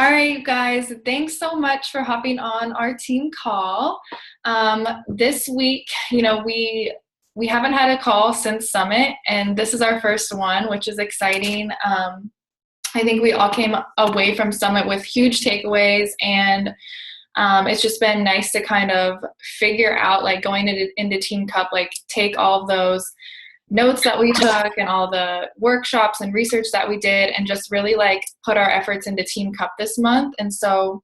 All right, you guys, thanks so much for hopping on our team call. This week, we haven't had a call since Summit, and this is our first one, which is exciting. I think we all came away from Summit with huge takeaways, and it's just been nice to kind of figure out, like going into Team Cup, like take all of those notes that we took and all the workshops and research that we did and just really like put our efforts into Team Cup this month. And so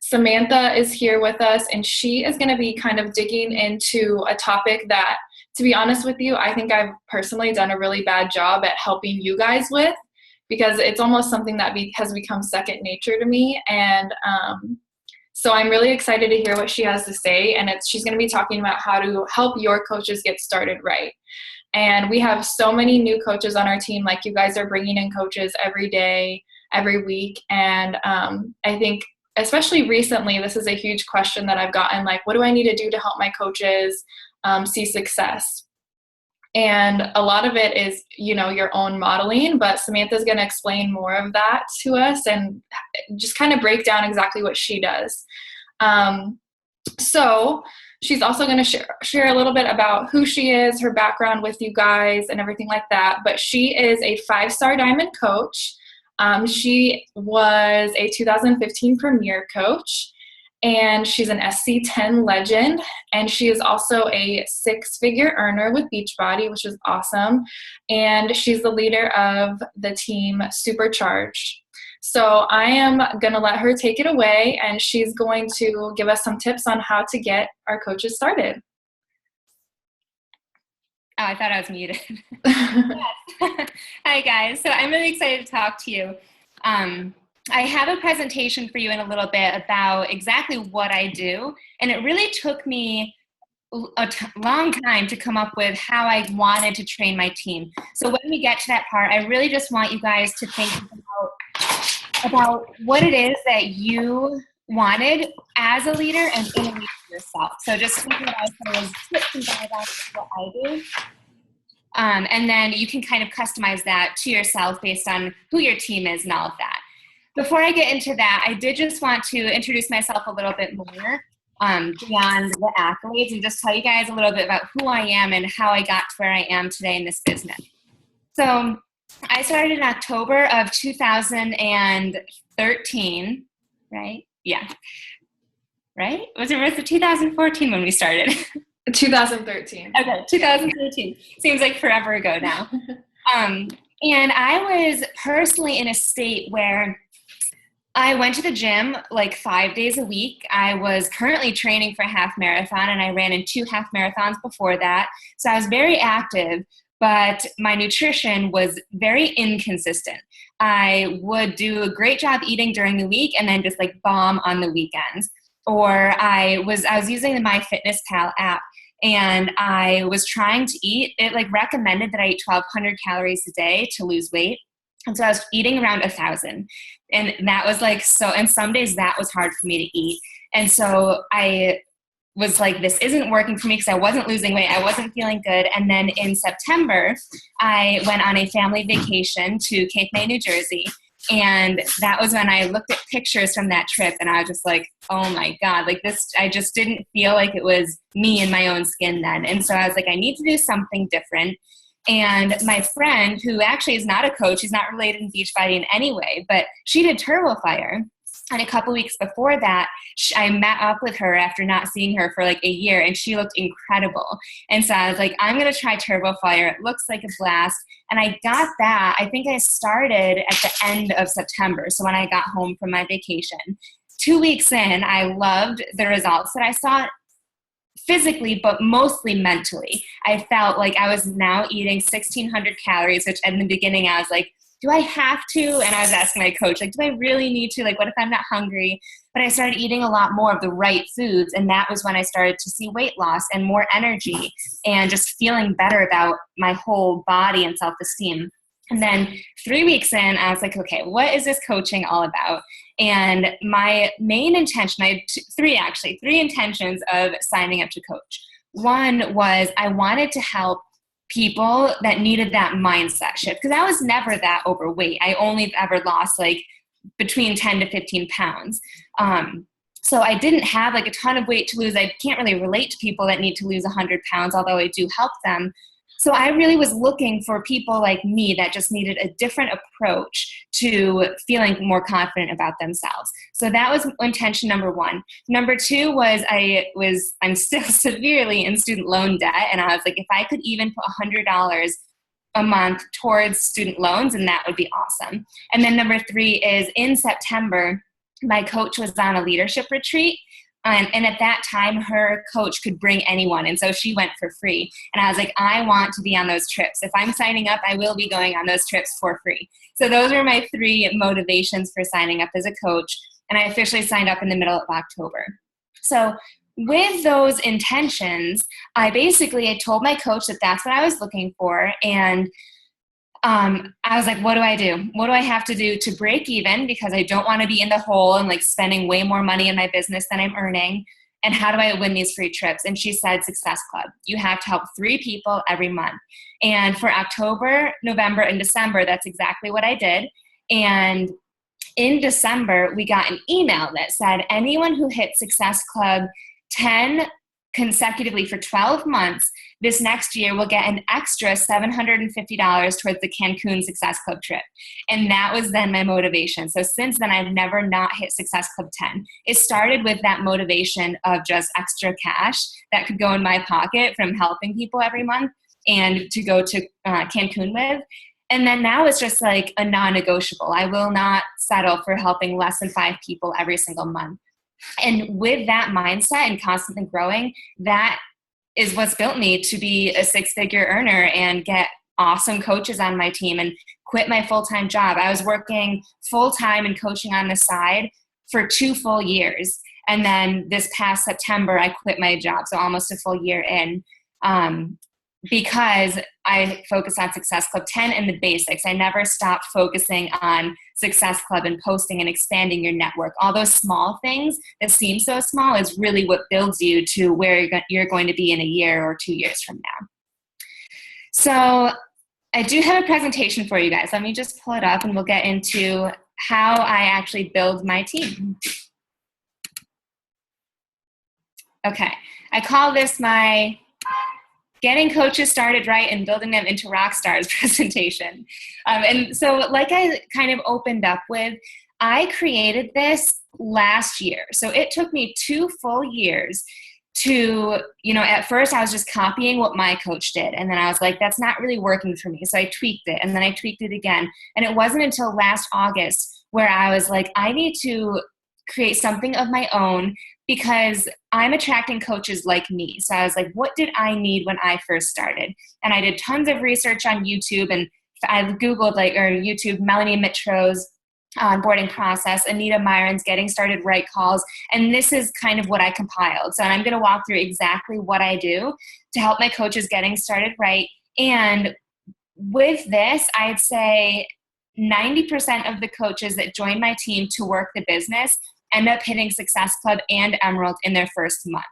Samantha is here with us, and she is going to be kind of digging into a topic that, to be honest with you, I think I've personally done a really bad job at helping you guys with, because it's almost something that has become second nature to me. And so I'm really excited to hear what she has to say, and she's going to be talking about how to help your coaches get started right. And we have so many new coaches on our team. Like, you guys are bringing in coaches every day, every week. And I think especially recently, this is a huge question that I've gotten, like, what do I need to do to help my coaches see success? And a lot of it is, your own modeling, but Samantha's going to explain more of that to us and just kind of break down exactly what she does. So she's also going to share a little bit about who she is, her background with you guys and everything like that. But she is a 5-star diamond coach. She was a 2015 Premier coach, and she's an SC10 legend, and she is also a 6-figure earner with Beachbody, which is awesome, and she's the leader of the team Supercharged. So I am going to let her take it away, and she's going to give us some tips on how to get our coaches started. Oh, I thought I was muted. Hi, guys. So I'm really excited to talk to you. I have a presentation for you in a little bit about exactly what I do, and it really took me a long time to come up with how I wanted to train my team. So when we get to that part, I really just want you guys to think about what it is that you wanted as a leader and in a leader yourself. So just thinking about those tips and guidelines of what I do. And then you can kind of customize that to yourself based on who your team is and all of that. Before I get into that, I did just want to introduce myself a little bit more beyond the accolades, and just tell you guys a little bit about who I am and how I got to where I am today in this business. So I started in October of 2013, right? Yeah. Right? Was it 2014 when we started? 2013. Okay, 2013. Seems like forever ago now. And I was personally in a state where I went to the gym like 5 days a week. I was currently training for a half marathon, and I ran in 2 half marathons before that. So I was very active, but my nutrition was very inconsistent. I would do a great job eating during the week and then just like bomb on the weekends. Or I was using the MyFitnessPal app, and I was trying to eat. It like recommended that I eat 1,200 calories a day to lose weight. And so I was eating around 1,000, and that was like, so, and some days that was hard for me to eat. And so I was like, this isn't working for me because I wasn't losing weight. I wasn't feeling good. And then in September, I went on a family vacation to Cape May, New Jersey. And that was when I looked at pictures from that trip, and I was just like, oh my God, like this, I just didn't feel like it was me in my own skin then. And so I was like, I need to do something different. And my friend, who actually is not a coach, she's not related in Beachbody in any way, but she did TurboFire. And a couple weeks before that, I met up with her after not seeing her for like a year, and she looked incredible. And so I was like, I'm going to try TurboFire. It looks like a blast. And I got that. I think I started at the end of September. So when I got home from my vacation, 2 weeks in, I loved the results that I saw physically, but mostly mentally. I felt like I was now eating 1,600 calories, which in the beginning I was like, do I have to? And I was asking my coach, like, do I really need to? Like, what if I'm not hungry? But I started eating a lot more of the right foods, and that was when I started to see weight loss and more energy and just feeling better about my whole body and self-esteem. And then 3 weeks in, I was like, okay, what is this coaching all about? And my main intention, I had three intentions of signing up to coach. One was I wanted to help people that needed that mindset shift, because I was never that overweight. I only ever lost like between 10 to 15 pounds. So I didn't have like a ton of weight to lose. I can't really relate to people that need to lose 100 pounds, although I do help them. So I really was looking for people like me that just needed a different approach to feeling more confident about themselves. So that was intention number one. Number two was I'm still severely in student loan debt. And I was like, if I could even put $100 a month towards student loans, and that would be awesome. And then number three is in September, my coach was on a leadership retreat. And at that time, her coach could bring anyone. And so she went for free. And I was like, I want to be on those trips. If I'm signing up, I will be going on those trips for free. So those were my three motivations for signing up as a coach. And I officially signed up in the middle of October. So with those intentions, I told my coach that that's what I was looking for. And I was like, what do I do? What do I have to do to break even? Because I don't want to be in the hole and like spending way more money in my business than I'm earning. And how do I win these free trips? And she said, Success Club. You have to help 3 people every month. And for October, November, and December, that's exactly what I did. And in December, we got an email that said, anyone who hits Success Club 10 consecutively for 12 months, this next year will get an extra $750 towards the Cancun Success Club trip. And that was then my motivation. So since then, I've never not hit Success Club 10. It started with that motivation of just extra cash that could go in my pocket from helping people every month and to go to Cancun with. And then now it's just like a non-negotiable. I will not settle for helping less than 5 people every single month. And with that mindset and constantly growing, that is what's built me to be a 6-figure earner and get awesome coaches on my team and quit my full-time job. I was working full-time and coaching on the side for 2 full years. And then this past September, I quit my job. So almost a full year in. Because I focus on Success Club 10 and the basics. I never stopped focusing on Success Club and posting and expanding your network. All those small things that seem so small is really what builds you to where you're going to be in a year or 2 years from now. So I do have a presentation for you guys. Let me just pull it up and we'll get into how I actually build my team. Okay, I call this my Getting Coaches Started Right and Building Them into Rock Stars presentation. And so like I kind of opened up with, I created this last year. So it took me 2 full years to, at first I was just copying what my coach did. And then I was like, that's not really working for me. So I tweaked it and then I tweaked it again. And it wasn't until last August where I was like, I need to create something of my own because I'm attracting coaches like me. So I was like, what did I need when I first started? And I did tons of research on YouTube, and I Googled YouTube, Melanie Mitro's Onboarding Process, Anita Myron's Getting Started Right calls. And this is kind of what I compiled. So I'm going to walk through exactly what I do to help my coaches getting started right. And with this, I'd say 90% of the coaches that join my team to work the business end up hitting Success Club and Emerald in their first month.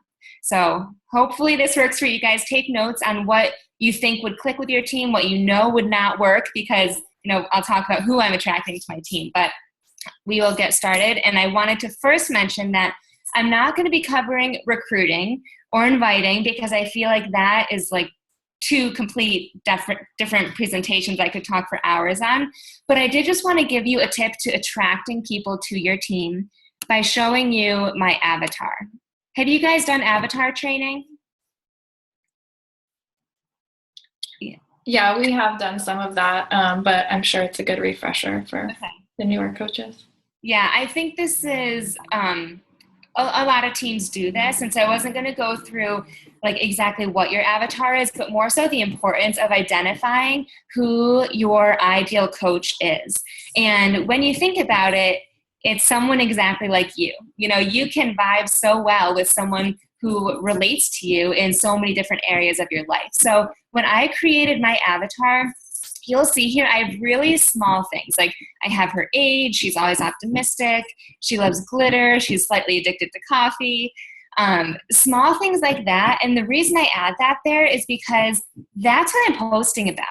So hopefully this works for you guys. Take notes on what you think would click with your team, what you know would not work, because I'll talk about who I'm attracting to my team, but we will get started. And I wanted to first mention that I'm not going to be covering recruiting or inviting because I feel like that is like 2 complete different presentations I could talk for hours on. But I did just want to give you a tip to attracting people to your team by showing you my avatar. Have you guys done avatar training? Yeah, we have done some of that, but I'm sure it's a good refresher for the newer coaches. Yeah, I think this is, a lot of teams do this, and so I wasn't going to go through like exactly what your avatar is, but more so the importance of identifying who your ideal coach is. And when you think about it, it's someone exactly like you. You can vibe so well with someone who relates to you in so many different areas of your life. So when I created my avatar, you'll see here I have really small things. Like I have her age, she's always optimistic, she loves glitter, she's slightly addicted to coffee, small things like that. And the reason I add that there is because that's what I'm posting about.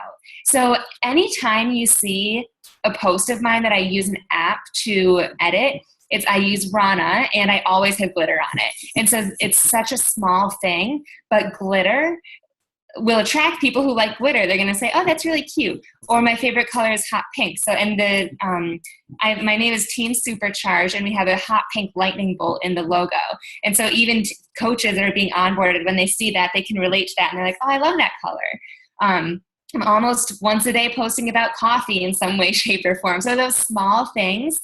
So anytime you see a post of mine that I use an app to edit, I use Rana, and I always have glitter on it. And so it's such a small thing, but glitter will attract people who like glitter. They're going to say, oh, that's really cute. Or my favorite color is hot pink. So, and my name is Team Supercharged, and we have a hot pink lightning bolt in the logo. And so even coaches that are being onboarded, when they see that, they can relate to that. And they're like, oh, I love that color. I'm almost once a day posting about coffee in some way, shape, or form. So those small things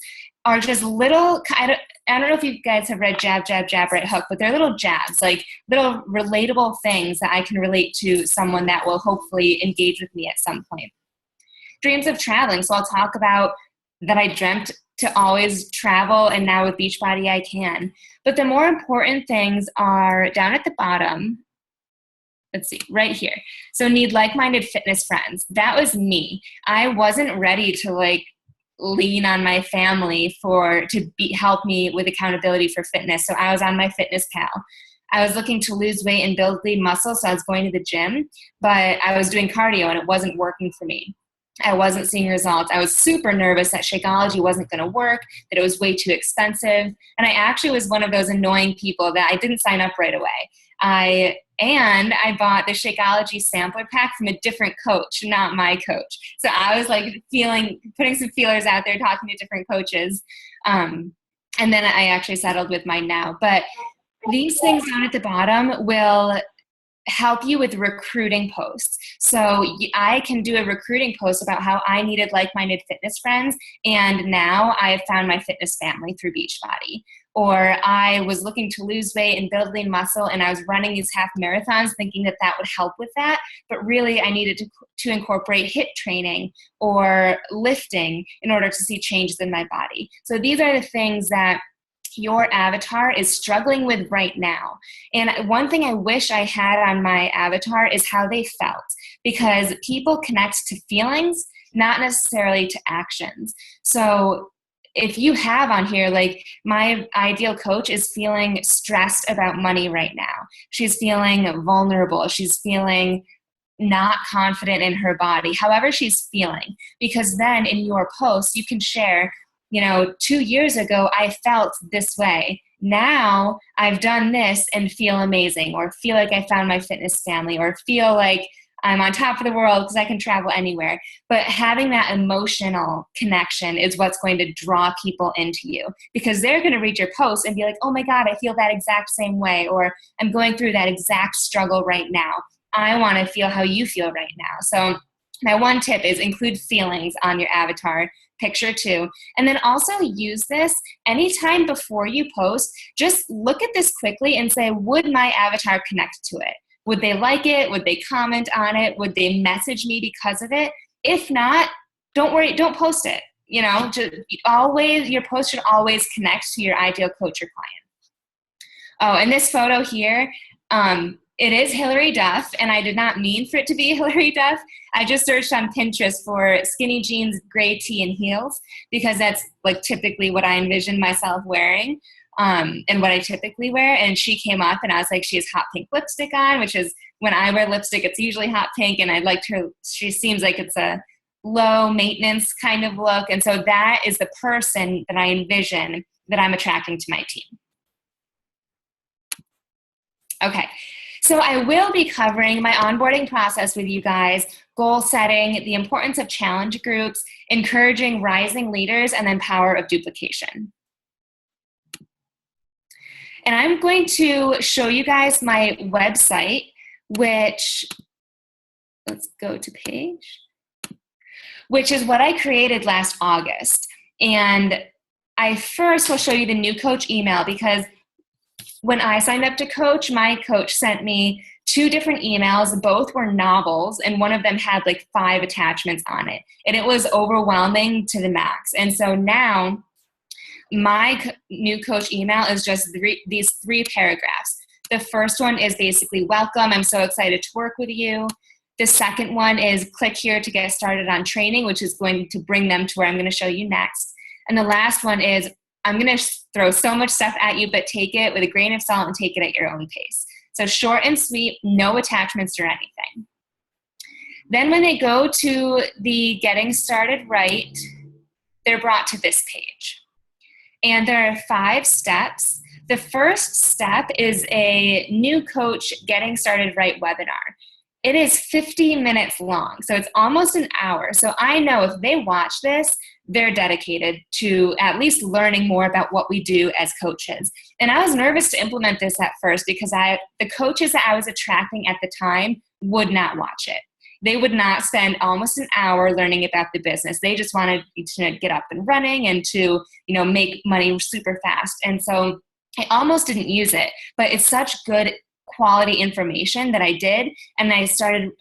are just little, I don't know if you guys have read Jab, Jab, Jab, Right Hook, but they're little jabs, like little relatable things that I can relate to someone that will hopefully engage with me at some point. Dreams of traveling. So I'll talk about that I dreamt to always travel, and now with Beachbody I can. But the more important things are down at the bottom. Let's see, right here. So need like-minded fitness friends. That was me. I wasn't ready to lean on my family to help me with accountability for fitness. So I was on my Fitness Pal. I was looking to lose weight and build lean muscle, so I was going to the gym, but I was doing cardio and it wasn't working for me. I wasn't seeing results. I was super nervous that Shakeology wasn't going to work, that it was way too expensive. And I actually was one of those annoying people that I didn't sign up right away. I bought the Shakeology sampler pack from a different coach, not my coach. So I was putting some feelers out there, talking to different coaches. And then I actually settled with mine now. But these things down at the bottom will help you with recruiting posts. So I can do a recruiting post about how I needed like-minded fitness friends, and now I have found my fitness family through Beachbody. Or I was looking to lose weight and build lean muscle, and I was running these half marathons thinking that would help with that, but really I needed to incorporate HIIT training or lifting in order to see changes in my body. So these are the things that your avatar is struggling with right now. And one thing I wish I had on my avatar is how they felt, because people connect to feelings, not necessarily to actions. So if you have on here, my ideal coach is feeling stressed about money right now. She's feeling vulnerable. She's feeling not confident in her body, however she's feeling. Because then in your post, you can share, 2 years ago, I felt this way. Now I've done this and feel amazing, or feel like I found my fitness family, or feel like I'm on top of the world because I can travel anywhere. But having that emotional connection is what's going to draw people into you, because they're going to read your post and be like, oh my God, I feel that exact same way, or I'm going through that exact struggle right now. I want to feel how you feel right now. So my one tip is include feelings on your avatar picture too. And then also use this anytime before you post. Just look at this quickly and say, would my avatar connect to it? Would they like it? Would they comment on it? Would they message me because of it? If not, don't worry, don't post it. Your post should always connect to your ideal coach or client. Oh, and this photo here, it is Hillary Duff, and I did not mean for it to be Hillary Duff. I just searched on Pinterest for skinny jeans, gray tee, and heels, because that's typically what I envision myself wearing. And what I typically wear, and she came up and I was like, she has hot pink lipstick on, which is, when I wear lipstick, it's usually hot pink, and I liked her. She seems like it's a low maintenance kind of look. And so that is the person that I envision that I'm attracting to my team. Okay. So I will be covering my onboarding process with you guys, goal setting, the importance of challenge groups, encouraging rising leaders, and then power of duplication. And I'm going to show you guys my website, which, let's go to page, which is what I created last August. And I first will show you the new coach email, because when I signed up to coach, my coach sent me 2 different emails. Both were novels, and one of them had 5 attachments on it. And it was overwhelming to the max. And so now my new coach email is just these 3 paragraphs. The first one is basically, welcome, I'm so excited to work with you. The second one is, click here to get started on training, which is going to bring them to where I'm going to show you next. And the last one is, I'm going to throw so much stuff at you, but take it with a grain of salt and take it at your own pace. So short and sweet, no attachments or anything. Then when they go to the Getting Started Right, they're brought to this page. And there are 5 steps. The first step is a new coach Getting Started Right webinar. It is 50 minutes long, so it's almost an hour. So I know if they watch this, they're dedicated to at least learning more about what we do as coaches. And I was nervous to implement this at first because the coaches that I was attracting at the time would not watch it. They would not spend almost an hour learning about the business. They just wanted to get up and running and to, make money super fast. And so I almost didn't use it, but it's such good quality information that I did. And I started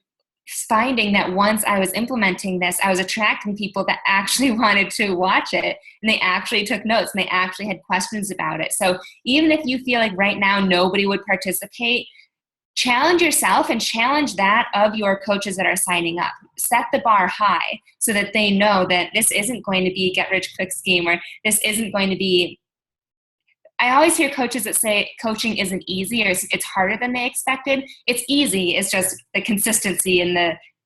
finding that once I was implementing this, I was attracting people that actually wanted to watch it, and they actually took notes, and they actually had questions about it. So even if you feel like right now nobody would participate, challenge yourself and challenge that of your coaches that are signing up. Set the bar high so that they know that this isn't going to be a get-rich-quick scheme, or this isn't going to be. I always hear coaches that say coaching isn't easy, or it's harder than they expected. It's easy. It's just the consistency and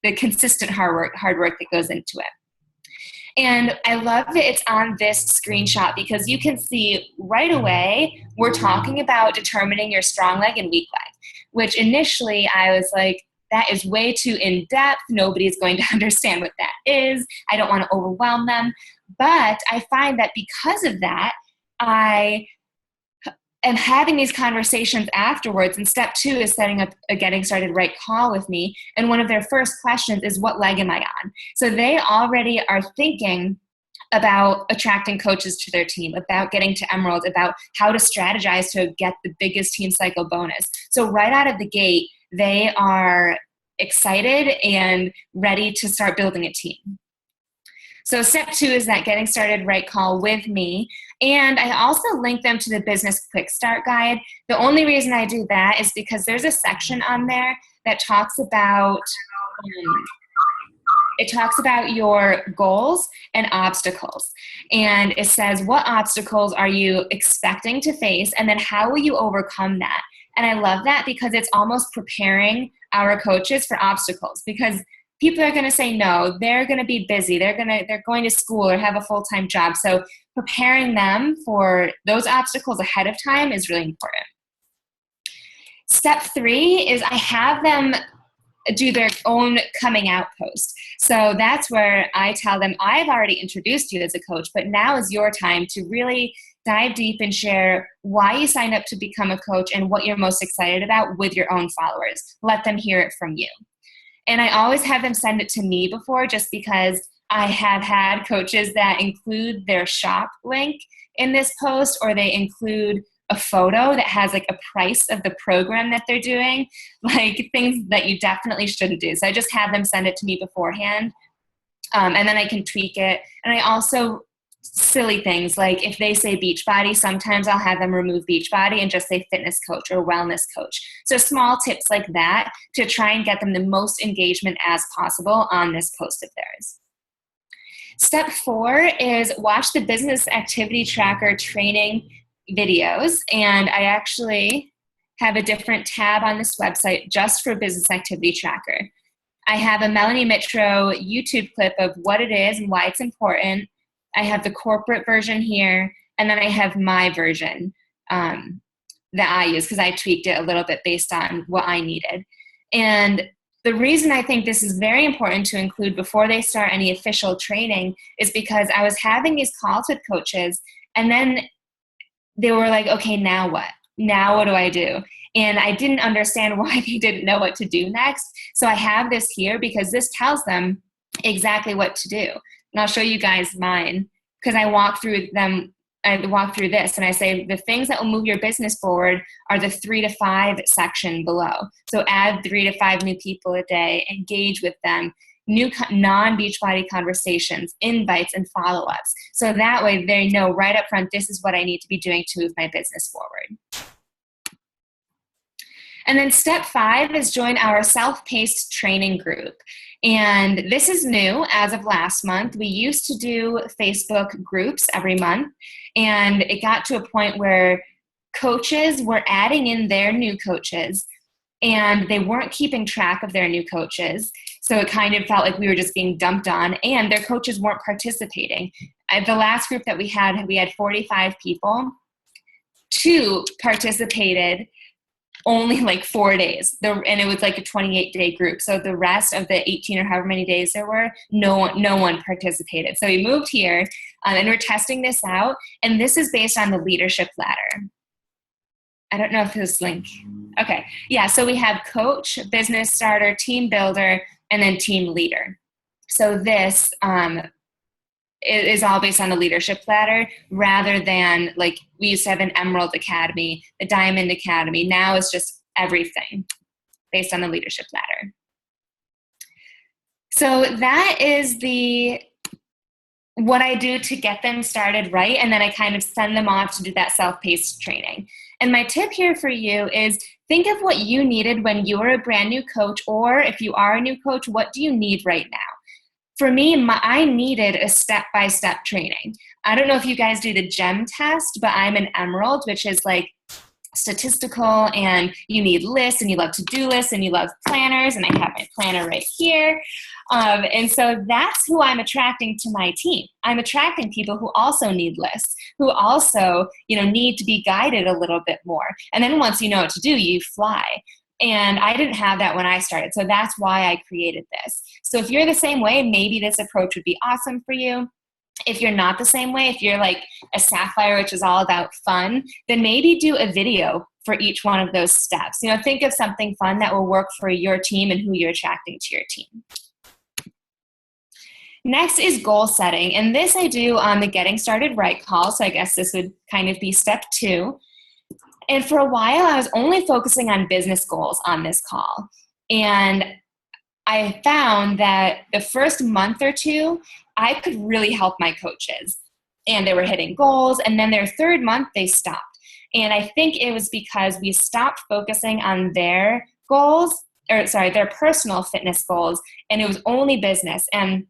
the consistent hard work that goes into it. And I love that it's on this screenshot because you can see right away we're talking about determining your strong leg and weak leg, which initially I was like, that is way too in-depth. Nobody's going to understand what that is. I don't want to overwhelm them. But I find that because of that, I am having these conversations afterwards, and step 2 is setting up a Getting Started Right call with me, and one of their first questions is, what leg am I on? So they already are thinking about attracting coaches to their team, about getting to Emerald, about how to strategize to get the biggest team cycle bonus. So right out of the gate, they are excited and ready to start building a team. So step 2 is that Getting Started Right call with me. And I also link them to the Business Quick Start Guide. The only reason I do that is because there's a section on there that talks about your goals and obstacles. And it says, what obstacles are you expecting to face? And then how will you overcome that? And I love that because it's almost preparing our coaches for obstacles, because people are going to say no. They're going to be busy. They're going to school or have a full-time job. So preparing them for those obstacles ahead of time is really important. Step 3 is I have them do their own coming out post. So that's where I tell them, I've already introduced you as a coach, but now is your time to really dive deep and share why you signed up to become a coach and what you're most excited about with your own followers. Let them hear it from you. And I always have them send it to me before, just because I have had coaches that include their shop link in this post, or they include a photo that has like a price of the program that they're doing, like things that you definitely shouldn't do. So I just have them send it to me beforehand, and then I can tweak it. And I also, silly things like if they say Beachbody, sometimes I'll have them remove Beachbody and just say fitness coach or wellness coach. So small tips like that to try and get them the most engagement as possible on this post of theirs. Step 4 is watch the business activity tracker training videos. And I actually have a different tab on this website just for business activity tracker. I have a Melanie Mitro YouTube clip of what it is and why it's important. I have the corporate version here, and then I have my version that I use because I tweaked it a little bit based on what I needed. And the reason I think this is very important to include before they start any official training is because I was having these calls with coaches, and then they were like, okay, now what? Now what do I do? And I didn't understand why they didn't know what to do next. So I have this here because this tells them exactly what to do. And I'll show you guys mine because I walk through this and I say the things that will move your business forward are the 3 to 5 section below. So add 3 to 5 new people a day, engage with them, new non-Beachbody conversations, invites, and follow-ups. So that way they know right up front, this is what I need to be doing to move my business forward. And then step 5 is join our SelfPaced Training group. And this is new as of last month. We used to do Facebook groups every month, and it got to a point where coaches were adding in their new coaches and they weren't keeping track of their new coaches. So it kind of felt like we were just being dumped on, and their coaches weren't participating. At the last group that we had 45 people. 2 participated only like 4 days, and it was like a 28-day group. So the rest of the 18 or however many days there were, no one participated. So we moved here, and we're testing this out, and this is based on the leadership ladder. I don't know if this link. Okay, yeah. So we have coach, business starter, team builder, and then team leader. So this it is all based on the leadership ladder rather than like we used to have an Emerald Academy, a Diamond Academy. Now it's just everything based on the leadership ladder. So that is what I do to get them started right. And then I kind of send them off to do that self-paced training. And my tip here for you is think of what you needed when you were a brand new coach, or if you are a new coach, what do you need right now? For me, I needed a step-by-step training. I don't know if you guys do the GEM test, but I'm an Emerald, which is like statistical, and you need lists, and you love to-do lists, and you love planners, and I have my planner right here. And so that's who I'm attracting to my team. I'm attracting people who also need lists, who also, need to be guided a little bit more. And then once you know what to do, you fly. And I didn't have that when I started. So that's why I created this. So if you're the same way, maybe this approach would be awesome for you. If you're not the same way, if you're like a Sapphire, which is all about fun, then maybe do a video for each one of those steps. Think of something fun that will work for your team and who you're attracting to your team. Next is goal setting. And this I do on the Getting Started Right call. So I guess this would kind of be step 2. And for a while, I was only focusing on business goals on this call. And I found that the first month or 2, I could really help my coaches. And they were hitting goals. And then their 3rd month, they stopped. And I think it was because we stopped focusing on their goals, their personal fitness goals. And it was only business. And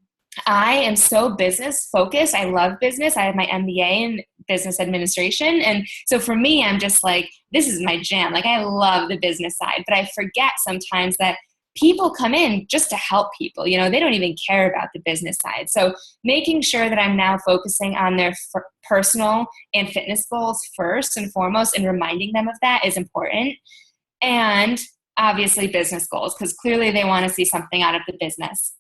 I am so business focused. I love business. I have my MBA in business administration. And so for me, I'm just like, this is my jam. Like I love the business side, but I forget sometimes that people come in just to help people. They don't even care about the business side. So making sure that I'm now focusing on their personal and fitness goals first and foremost, and reminding them of that is important. And obviously business goals, because clearly they want to see something out of the business.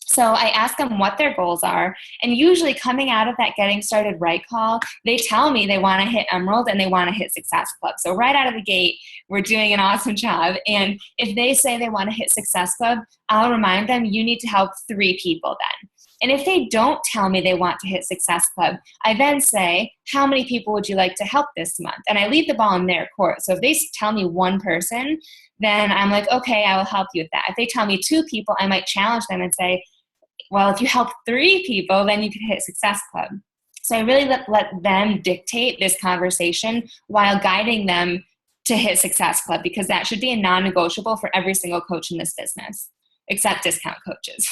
So I ask them what their goals are, and usually coming out of that Getting Started Right call, they tell me they want to hit Emerald and they want to hit Success Club. So right out of the gate, we're doing an awesome job. And if they say they want to hit Success Club, I'll remind them you need to help 3 people then. And if they don't tell me they want to hit Success Club, I then say, how many people would you like to help this month? And I leave the ball in their court. So if they tell me 1 person, then I'm like, okay, I will help you with that. If they tell me 2 people, I might challenge them and say, well, if you help 3 people, then you can hit Success Club. So I really let them dictate this conversation while guiding them to hit Success Club, because that should be a non-negotiable for every single coach in this business, except discount coaches.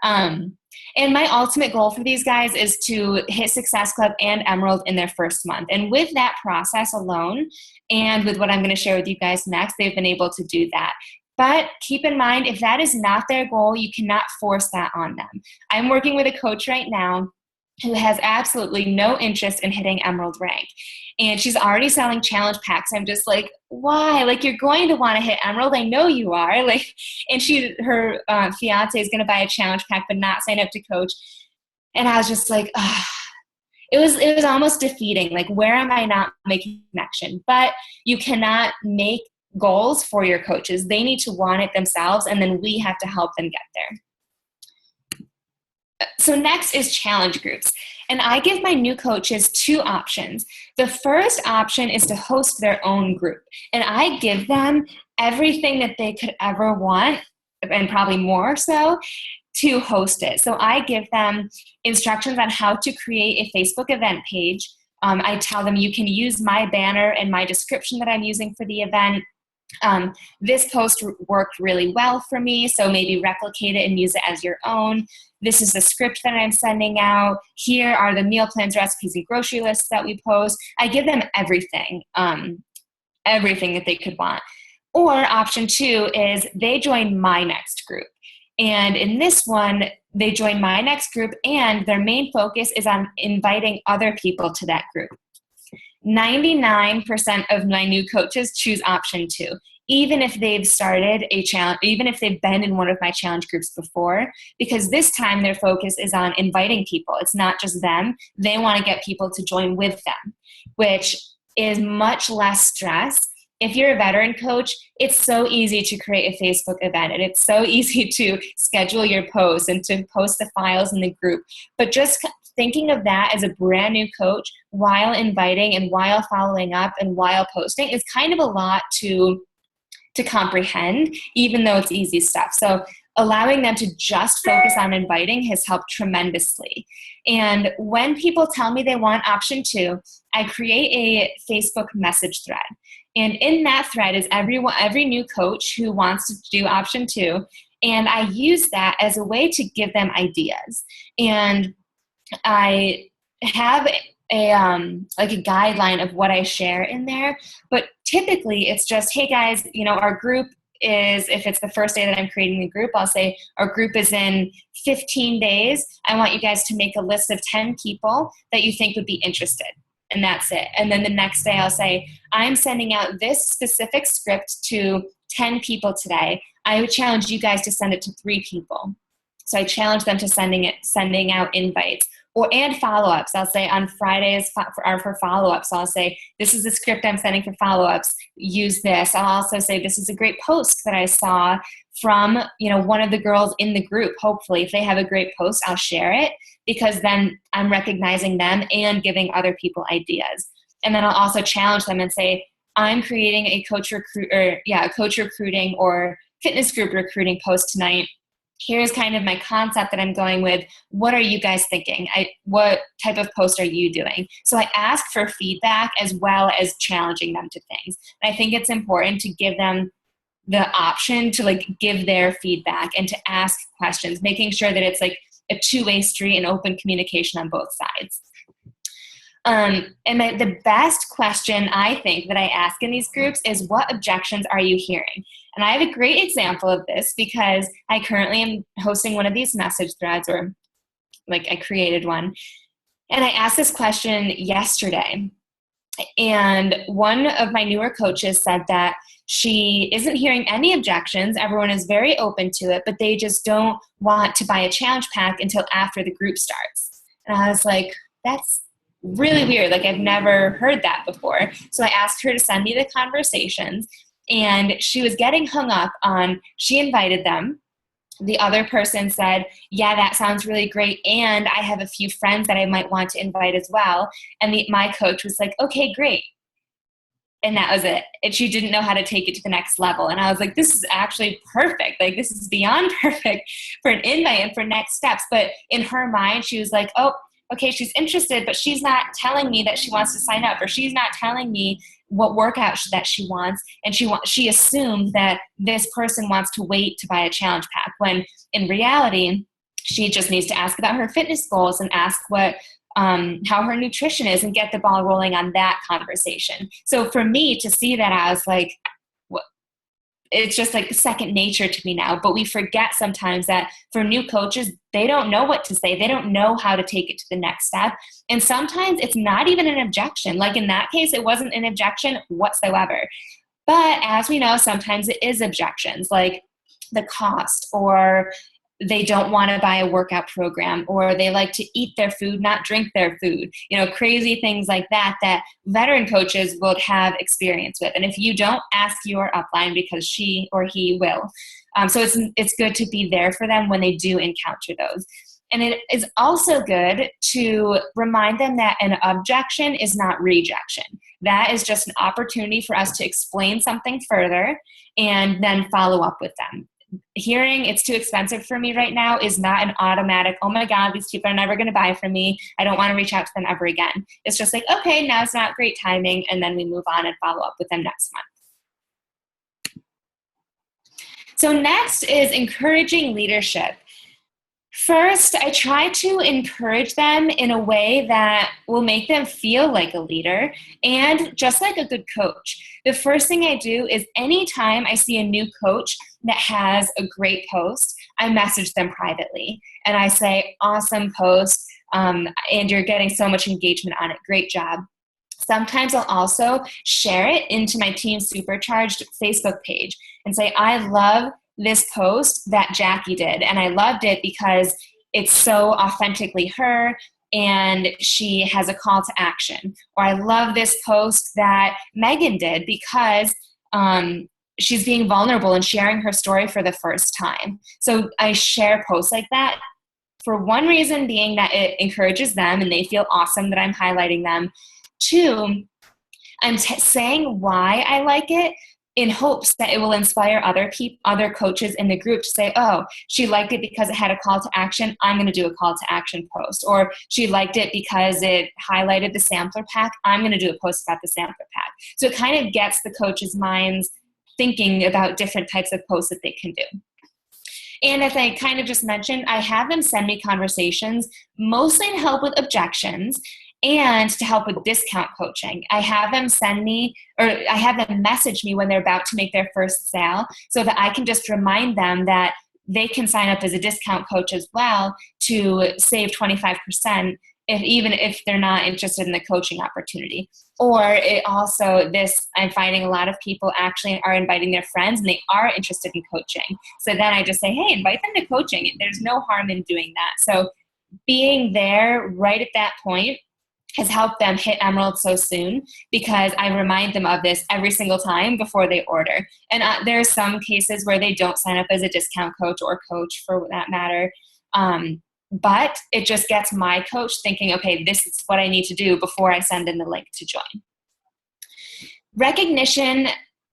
And my ultimate goal for these guys is to hit Success Club and Emerald in their first month. And with that process alone, and with what I'm going to share with you guys next, they've been able to do that. But keep in mind, if that is not their goal, you cannot force that on them. I'm working with a coach right now who has absolutely no interest in hitting Emerald rank. And she's already selling challenge packs. I'm just like, why? Like, you're going to want to hit Emerald. I know you are. Like, and her fiance is going to buy a challenge pack, but not sign up to coach. And I was just like, it was almost defeating. Like, where am I not making connection? But you cannot make goals for your coaches. They need to want it themselves, and then we have to help them get there. So next is challenge groups. And I give my new coaches 2 options. The first option is to host their own group. And I give them everything that they could ever want, and probably more so, to host it. So I give them instructions on how to create a Facebook event page. I tell them you can use my banner and my description that I'm using for the event. This post worked really well for me, so maybe replicate it and use it as your own. This is the script that I'm sending out. Here are the meal plans, recipes, and grocery lists that we post. I give them everything, everything that they could want. Or option 2 is they join my next group. And in this one, they join my next group and their main focus is on inviting other people to that group. 99% of my new coaches choose option 2, even if they've started a challenge, even if they've been in one of my challenge groups before, because this time their focus is on inviting people. It's not just them. They want to get people to join with them, which is much less stress. If you're a veteran coach, it's so easy to create a Facebook event and it's so easy to schedule your posts and to post the files in the group. But just thinking of that as a brand new coach while inviting and while following up and while posting is kind of a lot to comprehend, even though it's easy stuff. So allowing them to just focus on inviting has helped tremendously. And when people tell me they want option 2, I create a Facebook message thread. And in that thread is every new coach who wants to do option 2. And I use that as a way to give them ideas. And I have a guideline of what I share in there, but typically it's just, hey guys, our group is, if it's the first day that I'm creating the group, I'll say our group is in 15 days. I want you guys to make a list of 10 people that you think would be interested. And that's it. And then the next day I'll say, I'm sending out this specific script to 10 people today. I would challenge you guys to send it to 3 people. So I challenge them to sending out invites and follow-ups. I'll say on Fridays are for follow-ups. So I'll say, this is the script I'm sending for follow-ups. Use this. I'll also say, this is a great post that I saw from, one of the girls in the group. Hopefully, if they have a great post, I'll share it, because then I'm recognizing them and giving other people ideas. And then I'll also challenge them and say, I'm creating a coach recruiting or fitness group recruiting post tonight. Here's kind of my concept that I'm going with. What are you guys thinking? What type of post are you doing? So I ask for feedback as well as challenging them to things. And I think it's important to give them the option to give their feedback and to ask questions, making sure that it's a two-way street and open communication on both sides. And the best question I think that I ask in these groups is, what objections are you hearing? And I have a great example of this because I currently am hosting one of these message threads, or I created one. And I asked this question yesterday. And one of my newer coaches said that she isn't hearing any objections. Everyone is very open to it, but they just don't want to buy a challenge pack until after the group starts. And I was like, that's really weird. I've never heard that before. So I asked her to send me the conversations, and she was getting hung up on, she invited them. The other person said, yeah, that sounds really great. And I have a few friends that I might want to invite as well. And my coach was like, okay, great. And that was it. And she didn't know how to take it to the next level. And I was like, this is actually perfect. This is beyond perfect for an invite and for next steps. But in her mind, she was like, oh, okay, she's interested, but she's not telling me that she wants to sign up, or she's not telling me what workout that she wants. And she assumed that this person wants to wait to buy a challenge pack, when in reality, she just needs to ask about her fitness goals and ask how her nutrition is and get the ball rolling on that conversation. So for me to see that, I was like, it's just second nature to me now. But we forget sometimes that for new coaches, they don't know what to say. They don't know how to take it to the next step. And sometimes it's not even an objection. In that case, it wasn't an objection whatsoever. But as we know, sometimes it is objections, like the cost, or they don't want to buy a workout program, or they like to eat their food, not drink their food, crazy things like that veteran coaches will have experience with. And if you don't, ask your upline, because she or he will. So it's good to be there for them when they do encounter those. And it is also good to remind them that an objection is not rejection. That is just an opportunity for us to explain something further and then follow up with them. Hearing it's too expensive for me right now is not an automatic, oh my God, these people are never going to buy from me. I don't want to reach out to them ever again. It's just okay, now it's not great timing. And then we move on and follow up with them next month. So next is encouraging leadership. First, I try to encourage them in a way that will make them feel like a leader and just like a good coach. The first thing I do is anytime I see a new coach that has a great post, I message them privately and I say, awesome post, and you're getting so much engagement on it. Great job. Sometimes I'll also share it into my Team Supercharged Facebook page and say, I love this post that Jackie did, and I loved it because it's so authentically her and she has a call to action. Or I love this post that Megan did because she's being vulnerable and sharing her story for the first time. So I share posts like that for one reason being that it encourages them and they feel awesome that I'm highlighting them. Two, I'm saying why I like it in hopes that it will inspire other coaches in the group to say, oh, she liked it because it had a call to action. I'm going to do a call to action post. Or she liked it because it highlighted the sampler pack. I'm going to do a post about the sampler pack. So it kind of gets the coaches' minds thinking about different types of posts that they can do. And as I kind of just mentioned, I have them send me conversations, mostly to help with objections and to help with discount coaching. I have them message me when they're about to make their first sale so that I can just remind them that they can sign up as a discount coach as well to save 25% even if they're not interested in the coaching opportunity. Or I'm finding a lot of people actually are inviting their friends and they are interested in coaching. So then I just say, hey, invite them to coaching. There's no harm in doing that. So being there right at that point has helped them hit Emerald so soon because I remind them of this every single time before they order. And there are some cases where they don't sign up as a discount coach or coach for that matter. But it just gets my coach thinking, okay, this is what I need to do before I send in the link to join. Recognition,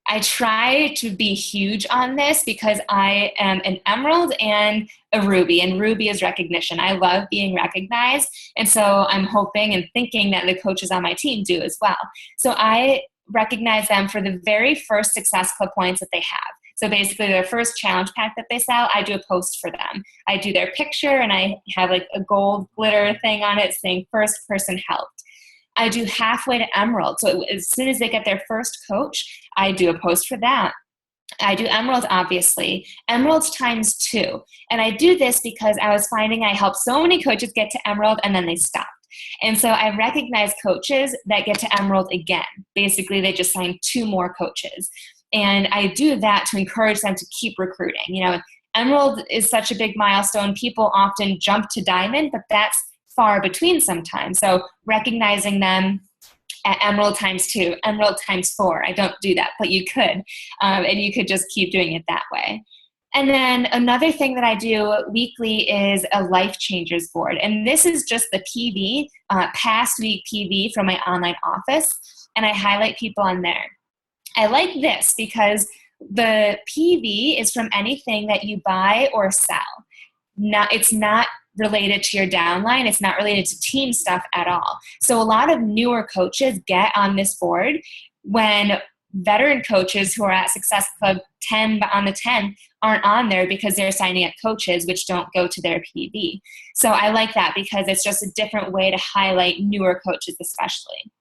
I try to be huge on this because I am an Emerald and a Ruby, and Ruby is recognition. I love being recognized, and so I'm hoping and thinking that the coaches on my team do as well. So I recognize them for the very first Success Club points that they have. So basically their first challenge pack that they sell, I do a post for them. I do their picture and I have like a gold glitter thing on it saying first person helped. I do halfway to Emerald. So as soon as they get their first coach, I do a post for that. I do Emerald, obviously. Emerald's times 2. And I do this because I was finding I helped so many coaches get to Emerald and then they stopped. And so I recognize coaches that get to Emerald again. Basically, they just sign 2 more coaches. And I do that to encourage them to keep recruiting. You know, Emerald is such a big milestone. People often jump to Diamond, but that's far between sometimes. So recognizing them at Emerald times 2, Emerald times 4. I don't do that, but you could. And you could just keep doing it that way. And then another thing that I do weekly is a Life Changers board. And this is just the PV, past week PV from my online office. And I highlight people on there. I like this because the PV is from anything that you buy or sell. It's not related to your downline. It's not related to team stuff at all. So a lot of newer coaches get on this board when veteran coaches who are at Success Club 10 on the 10 aren't on there because they're signing up coaches which don't go to their PV. So I like that because it's just a different way to highlight newer coaches especially.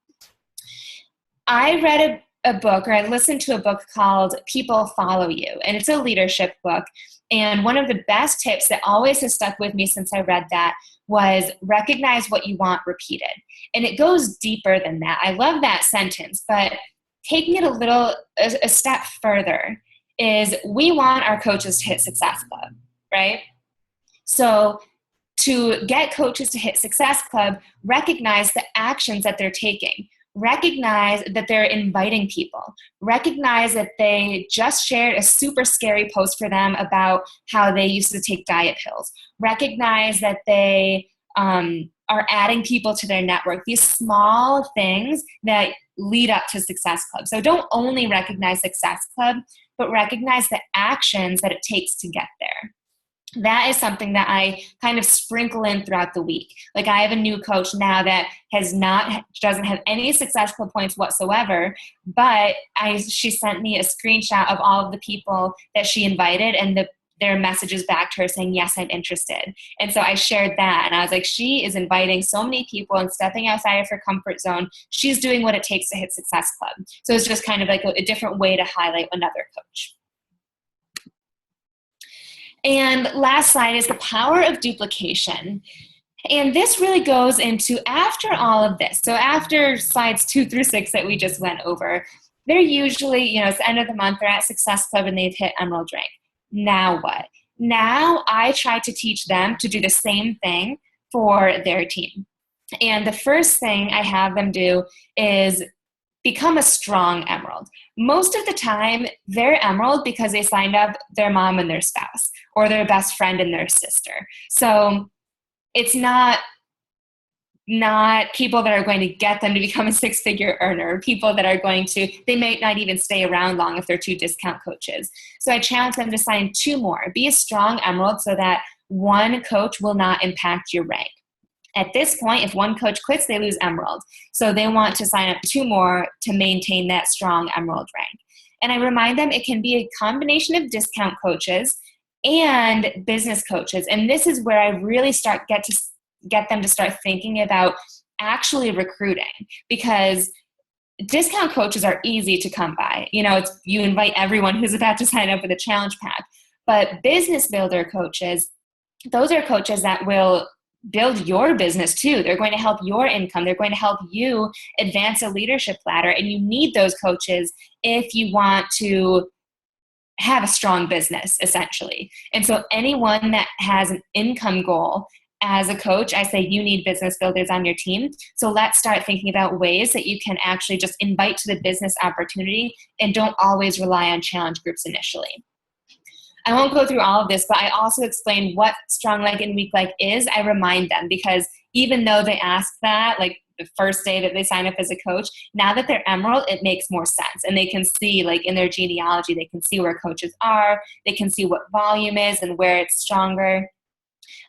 I read a book, or I listened to a book called People Follow You, and it's a leadership book. And one of the best tips that always has stuck with me since I read that was recognize what you want repeated. And it goes deeper than that. I love that sentence, but taking it a step further is we want our coaches to hit Success Club, right? So to get coaches to hit Success Club, recognize the actions that they're taking. Recognize that they're inviting people. Recognize that they just shared a super scary post for them about how they used to take diet pills. Recognize that they are adding people to their network. These small things that lead up to Success Club. So don't only recognize Success Club, but recognize the actions that it takes to get there. That is something that I kind of sprinkle in throughout the week. Like I have a new coach now that doesn't have any Success Club points whatsoever, but she sent me a screenshot of all of the people that she invited, and their messages back to her saying, yes, I'm interested. And so I shared that. And I was like, she is inviting so many people and stepping outside of her comfort zone. She's doing what it takes to hit Success Club. So it's just kind of like a different way to highlight another coach. And last slide is the power of duplication. And this really goes into after all of this. So after slides 2 through 6 that we just went over, they're usually, it's the end of the month, they're at Success Club and they've hit Emerald rank. Now what? Now I try to teach them to do the same thing for their team. And the first thing I have them do is become a strong Emerald. Most of the time, they're Emerald because they signed up their mom and their spouse, or their best friend and their sister. So it's not people that are going to get them to become a 6-figure earner, people that are going to, they might not even stay around long if they're 2 discount coaches. So I challenge them to sign 2 more. Be a strong Emerald so that 1 coach will not impact your rank. At this point, if 1 coach quits, they lose Emerald. So they want to sign up 2 more to maintain that strong Emerald rank. And I remind them it can be a combination of discount coaches and business coaches. And this is where I really get them to start thinking about actually recruiting, because discount coaches are easy to come by. You invite everyone who's about to sign up for the challenge pack. But business builder coaches, those are coaches that will build your business too. They're going to help your income. They're going to help you advance a leadership ladder. And you need those coaches if you want to have a strong business, essentially. And so anyone that has an income goal as a coach, I say you need business builders on your team. So let's start thinking about ways that you can actually just invite to the business opportunity and don't always rely on challenge groups initially. I won't go through all of this, but I also explain what strong leg and weak leg is. I remind them, because even though they ask that, like the first day that they sign up as a coach, now that they're Emerald, it makes more sense. And they can see, like in their genealogy, they can see where coaches are, they can see what volume is and where it's stronger.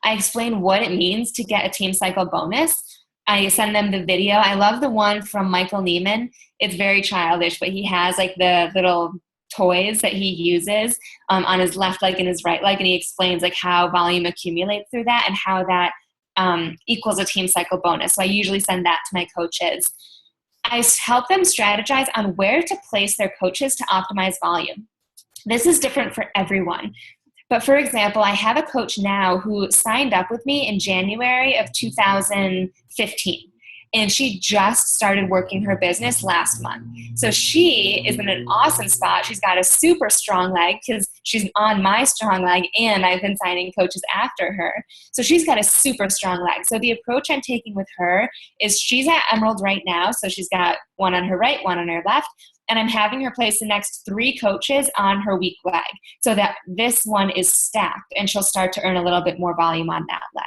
I explain what it means to get a team cycle bonus. I send them the video. I love the one from Michael Neiman. It's very childish, but he has like the little toys that he uses on his left leg and his right leg, and he explains like how volume accumulates through that and how that equals a team cycle bonus. So I usually send that to my coaches. I help them strategize on where to place their coaches to optimize volume. This is different for everyone. But for example, I have a coach now who signed up with me in January of 2015. And she just started working her business last month. So she is in an awesome spot. She's got a super strong leg because she's on my strong leg, and I've been signing coaches after her. So she's got a super strong leg. So the approach I'm taking with her is she's at Emerald right now. So she's got one on her right, one on her left. And I'm having her place the next 3 coaches on her weak leg so that this one is stacked and she'll start to earn a little bit more volume on that leg.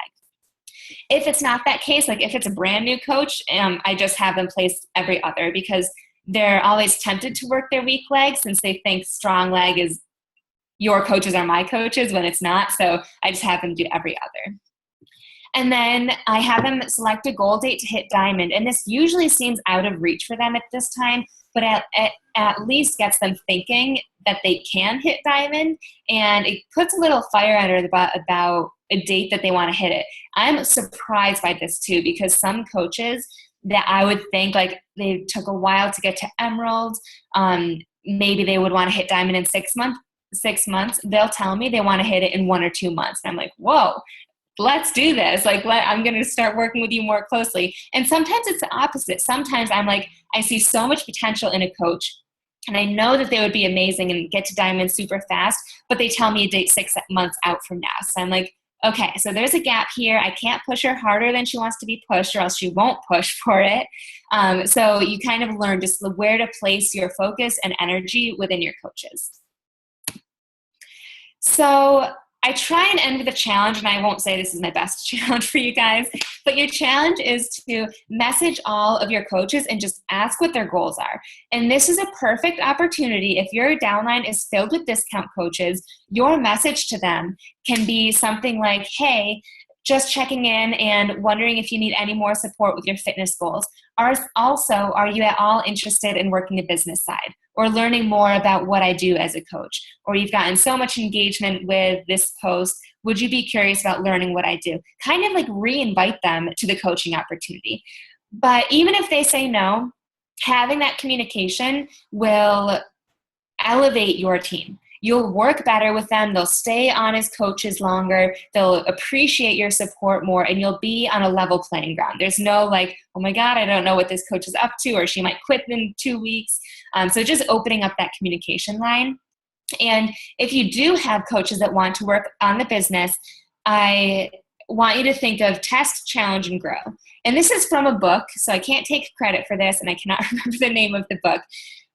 If it's not that case, like if it's a brand new coach, I just have them place every other, because they're always tempted to work their weak leg since they think strong leg is your coaches are my coaches when it's not. So I just have them do every other. And then I have them select a goal date to hit diamond. And this usually seems out of reach for them at this time, but at least gets them thinking that they can hit diamond, and it puts a little fire under the butt about a date that they want to hit it. I'm surprised by this too, because some coaches that I would think like they took a while to get to Emerald, maybe they would want to hit diamond in 6 months. They'll tell me they want to hit it in 1 or 2 months. And I'm like, whoa, let's do this. I'm going to start working with you more closely. And sometimes it's the opposite. Sometimes I'm like, I see so much potential in a coach, and I know that they would be amazing and get to diamond super fast, but they tell me a date 6 months out from now. So I'm like, okay, so there's a gap here. I can't push her harder than she wants to be pushed, or else she won't push for it. So you kind of learn just where to place your focus and energy within your coaches. So I try and end with a challenge, and I won't say this is my best challenge for you guys, but your challenge is to message all of your coaches and just ask what their goals are. And this is a perfect opportunity. If your downline is filled with discount coaches, your message to them can be something like, hey, just checking in and wondering if you need any more support with your fitness goals. Also, are you at all interested in working the business side or learning more about what I do as a coach? Or you've gotten so much engagement with this post, would you be curious about learning what I do? Kind of like re-invite them to the coaching opportunity. But even if they say no, having that communication will elevate your team. You'll work better with them. They'll stay on as coaches longer. They'll appreciate your support more, and you'll be on a level playing ground. There's no like, oh my God, I don't know what this coach is up to, or she might quit in 2 weeks. So just opening up that communication line. And if you do have coaches that want to work on the business, I want you to think of test, challenge, and grow. And this is from a book, so I can't take credit for this, and I cannot remember the name of the book.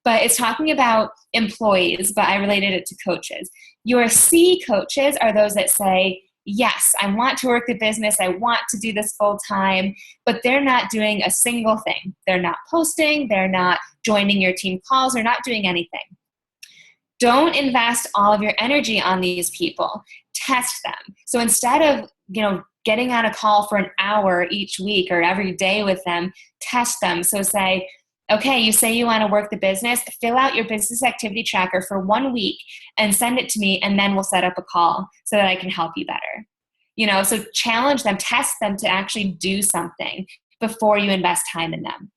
But it's talking about employees, but I related it to coaches. Your C coaches are those that say, yes, I want to work the business. I want to do this full time, but they're not doing a single thing. They're not posting. They're not joining your team calls. They're not doing anything. Don't invest all of your energy on these people. Test them. So instead of, getting on a call for an hour each week or every day with them, test them. So say, okay, you say you want to work the business, fill out your business activity tracker for 1 week and send it to me, and then we'll set up a call so that I can help you better. So challenge them, test them to actually do something before you invest time in them.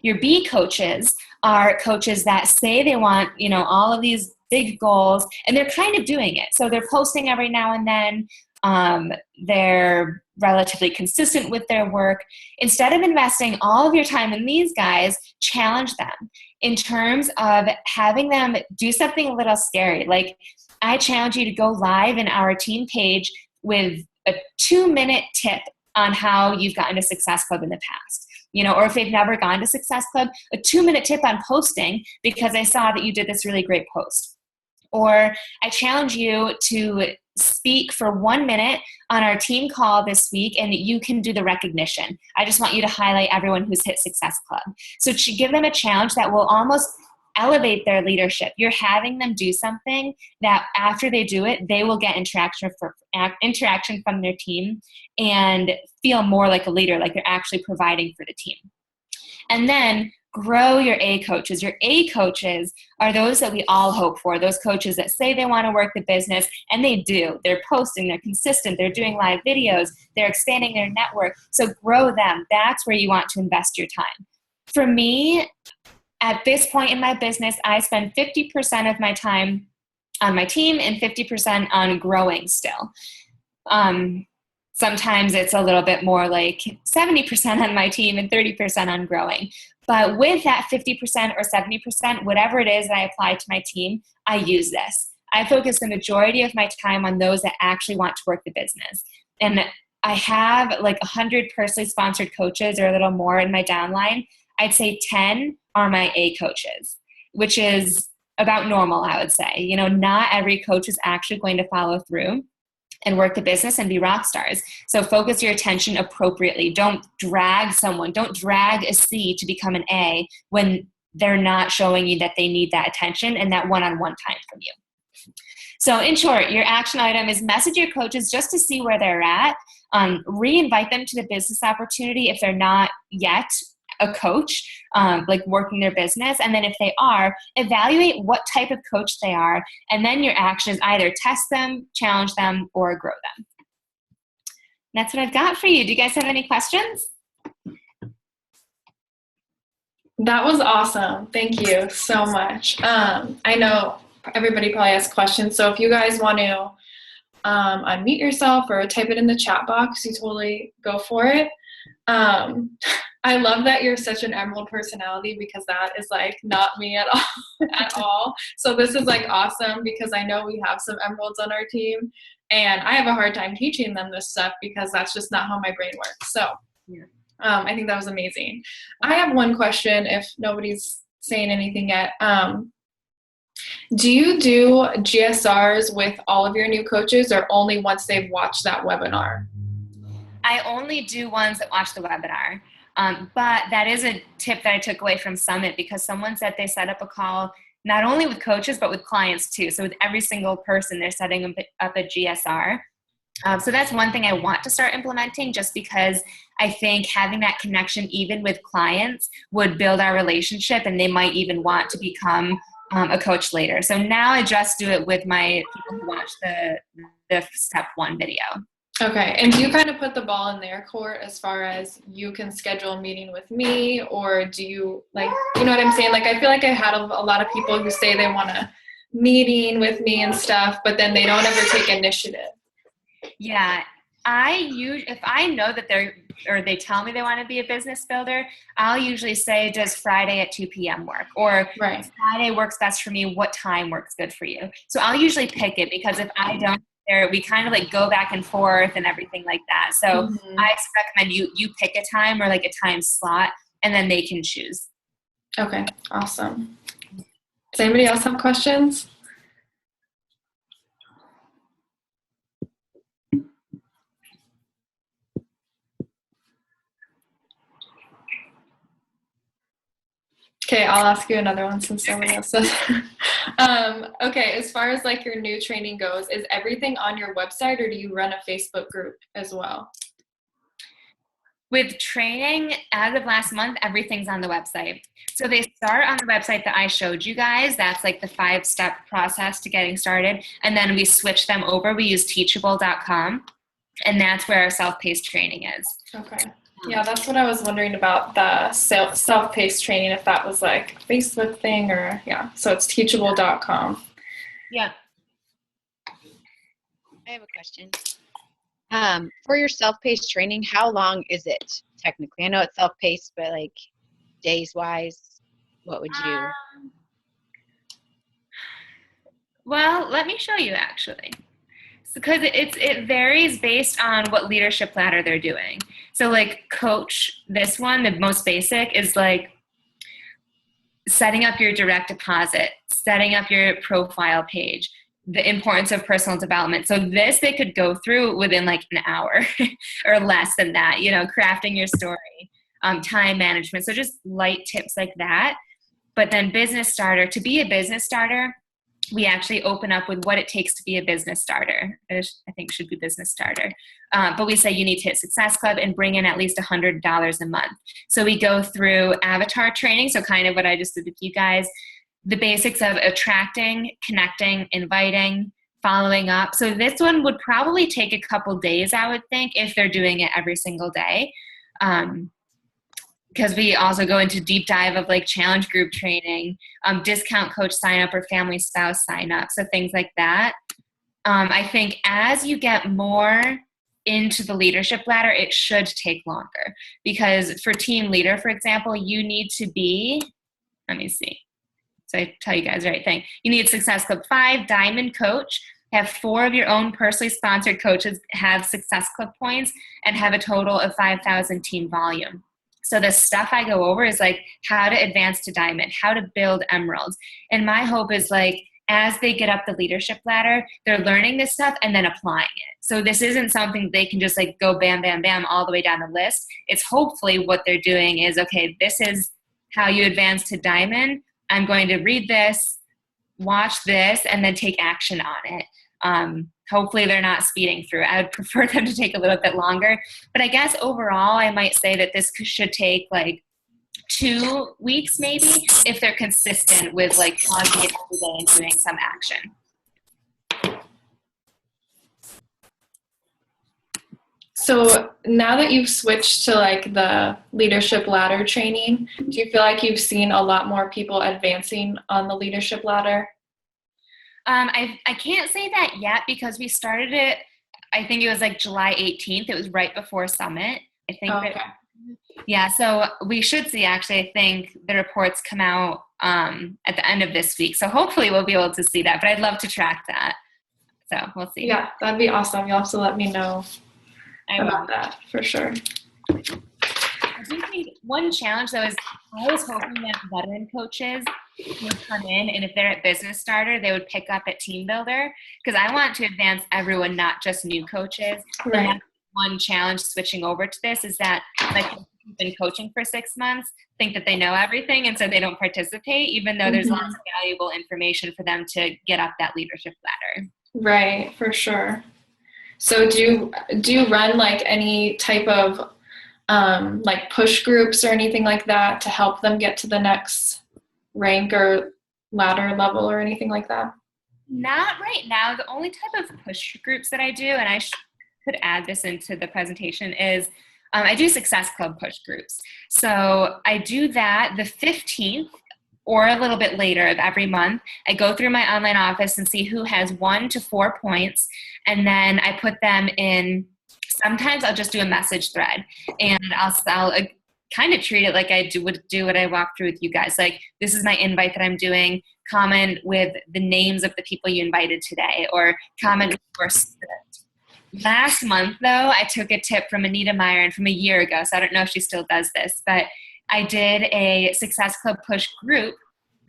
Your B coaches are coaches that say they want, all of these big goals, and they're kind of doing it. So they're posting every now and then. They're relatively consistent with their work. Instead of investing all of your time in these guys, challenge them in terms of having them do something a little scary. Like, I challenge you to go live in our team page with a 2-minute tip on how you've gotten to Success Club in the past. Or if they've never gone to Success Club, a 2-minute tip on posting because I saw that you did this really great post. Or I challenge you to speak for 1 minute on our team call this week, and you can do the recognition. I just want you to highlight everyone who's hit Success Club. So to give them a challenge that will almost elevate their leadership. You're having them do something that after they do it, they will get interaction from their team and feel more like a leader, like they're actually providing for the team. And then grow your A coaches. Your A coaches are those that we all hope for, those coaches that say they want to work the business, and they do. They're posting, they're consistent, they're doing live videos, they're expanding their network. So grow them. That's where you want to invest your time. For me, at this point in my business, I spend 50% of my time on my team and 50% on growing still. Sometimes it's a little bit more like 70% on my team and 30% on growing. But with that 50% or 70%, whatever it is that I apply to my team, I use this. I focus the majority of my time on those that actually want to work the business. And I have like 100 personally sponsored coaches or a little more in my downline. I'd say 10 are my A coaches, which is about normal, I would say. Not every coach is actually going to follow through and work the business and be rock stars. So focus your attention appropriately. Don't drag someone. Don't drag a C to become an A when they're not showing you that they need that attention and that one-on-one time from you. So in short, your action item is message your coaches just to see where they're at. Re-invite them to the business opportunity if they're not yet a coach, like working their business. And then if they are, evaluate what type of coach they are. And then your action is either test them, challenge them, or grow them. That's what I've got for you. Do you guys have any questions? That was awesome. Thank you so much. I know everybody probably has questions. So if you guys want to unmute yourself or type it in the chat box, you totally go for it. I love that you're such an emerald personality because that is like not me at all. So this is like awesome because I know we have some emeralds on our team and I have a hard time teaching them this stuff because that's just not how my brain works. So I think that was amazing. I have one question if nobody's saying anything yet. Do you do GSRs with all of your new coaches or only once they've watched that webinar? I only do ones that watch the webinar. But that is a tip that I took away from Summit because someone said they set up a call not only with coaches, but with clients too. So with every single person, they're setting up a GSR. So that's one thing I want to start implementing, just because I think having that connection even with clients would build our relationship, and they might even want to become a coach later. So now I just do it with my people who watch the step 1 video. Okay. And do you kind of put the ball in their court as far as you can schedule a meeting with me, or do you, like, you know what I'm saying? Like, I feel like I had a lot of people who say they want a meeting with me and stuff, but then they don't ever take initiative. Yeah. If I know that they tell me they want to be a business builder, I'll usually say, does Friday at 2 p.m. work? Or Right. Friday works best for me. What time works good for you? So I'll usually pick it, because if I don't, we kind of like go back and forth and everything like that. So I recommend you pick a time, or like a time slot, and then they can choose. Okay. Awesome. Does anybody else have questions? Okay, I'll ask you another one since nobody else does. Okay, as far as like your new training goes, is everything on your website, or do you run a Facebook group as well? With training, as of last month, everything's on the website. So they start on the website that I showed you guys. That's like the 5-step process to getting started. And then we switch them over. We use teachable.com, and that's where our self-paced training is. Okay. Yeah, that's what I was wondering about, the self-paced training, if that was like a Facebook thing, or yeah. So it's teachable.com. Yeah. I have a question. For your self-paced training, how long is it technically? I know it's self-paced, but like days wise, what would you? Well, let me show you actually. Because it varies based on what leadership ladder they're doing. So like coach, this one, the most basic, is like setting up your direct deposit, setting up your profile page, the importance of personal development. So this they could go through within like an hour or less than that, crafting your story, time management. So just light tips like that. But then business starter, to be a business starter, we actually open up with what it takes to be a business starter. I think should be business starter. But we say you need to hit Success Club and bring in at least $100 a month. So we go through avatar training. So kind of what I just did with you guys, the basics of attracting, connecting, inviting, following up. So this one would probably take a couple days, I would think, if they're doing it every single day. Because we also go into deep dive of like challenge group training, discount coach sign up, or family spouse sign up. So things like that. I think as you get more into the leadership ladder, it should take longer, because for team leader, for example, you need to be, let me see. So I tell you guys the right thing. You need Success Club 5, Diamond Coach, have 4 of your own personally sponsored coaches, have Success Club points, and have a total of 5,000 team volume. So the stuff I go over is like how to advance to diamond, how to build emeralds. And my hope is like, as they get up the leadership ladder, they're learning this stuff and then applying it. So this isn't something they can just like go bam, bam, bam all the way down the list. It's hopefully what they're doing is, okay, this is how you advance to diamond. I'm going to read this, watch this, and then take action on it. Hopefully they're not speeding through. I would prefer them to take a little bit longer. But I guess overall, I might say that this should take like 2 weeks maybe, if they're consistent with like pausing it every day and doing some action. So now that you've switched to like the leadership ladder training, do you feel like you've seen a lot more people advancing on the leadership ladder? I can't say that yet, because we started it, I think it was like July 18th. It was right before Summit. I think. Oh, okay. Yeah, so we should see, actually, I think the reports come out at the end of this week. So hopefully we'll be able to see that, but I'd love to track that. So we'll see. Yeah, that'd be awesome. You'll have to let me know about that for sure. I think one challenge though is I was hoping that veteran coaches would come in, and if they're at business starter, they would pick up at team builder, because I want to advance everyone, not just new coaches. Right. One challenge switching over to this is that like who've been coaching for 6 months think that they know everything, and so they don't participate, even though there's lots of valuable information for them to get up that leadership ladder. Right, for sure. So do you run like any type of like push groups or anything like that to help them get to the next rank or ladder level or anything like that? Not right now. The only type of push groups that I do, and I could add this into the presentation, is I do Success Club push groups. So I do that the 15th or a little bit later of every month. I go through my online office and see who has 1 to 4 points, and then I put them in. Sometimes I'll just do a message thread, and I'll kind of treat it like I would do what I walk through with you guys. Like, this is my invite that I'm doing. Comment with the names of the people you invited today, or comment with your script. Last month, though, I took a tip from Anita Myron from a year ago, so I don't know if she still does this, but I did a Success Club push group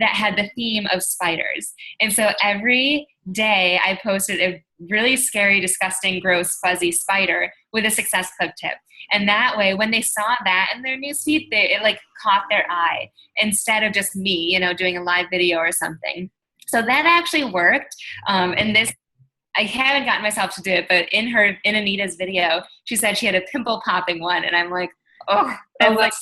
that had the theme of spiders. And so every day I posted a really scary, disgusting, gross, fuzzy spider with a Success Club tip. And that way, when they saw that in their newsfeed, it like caught their eye instead of just me, you know, doing a live video or something. So that actually worked. And this, I haven't gotten myself to do it, but in Anita's video, she said she had a pimple popping one. And I'm like, oh, that's like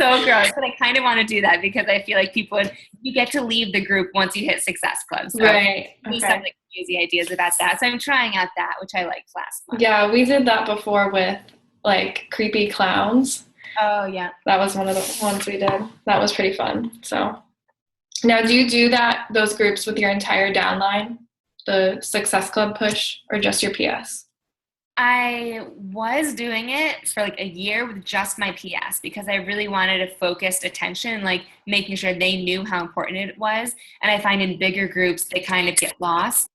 so gross. But I kind of want to do that because I feel like you get to leave the group once you hit Success Club. So right. Okay. Some like crazy ideas about that. So I'm trying out that, which I liked last month. Yeah, we did that before with like creepy clowns. Oh yeah. That was one of the ones we did. That was pretty fun. So now, do you do those groups with your entire downline, the Success Club push, or just your PS? I was doing it for like a year with just my PS because I really wanted a focused attention, like making sure they knew how important it was. And I find in bigger groups, they kind of get lost.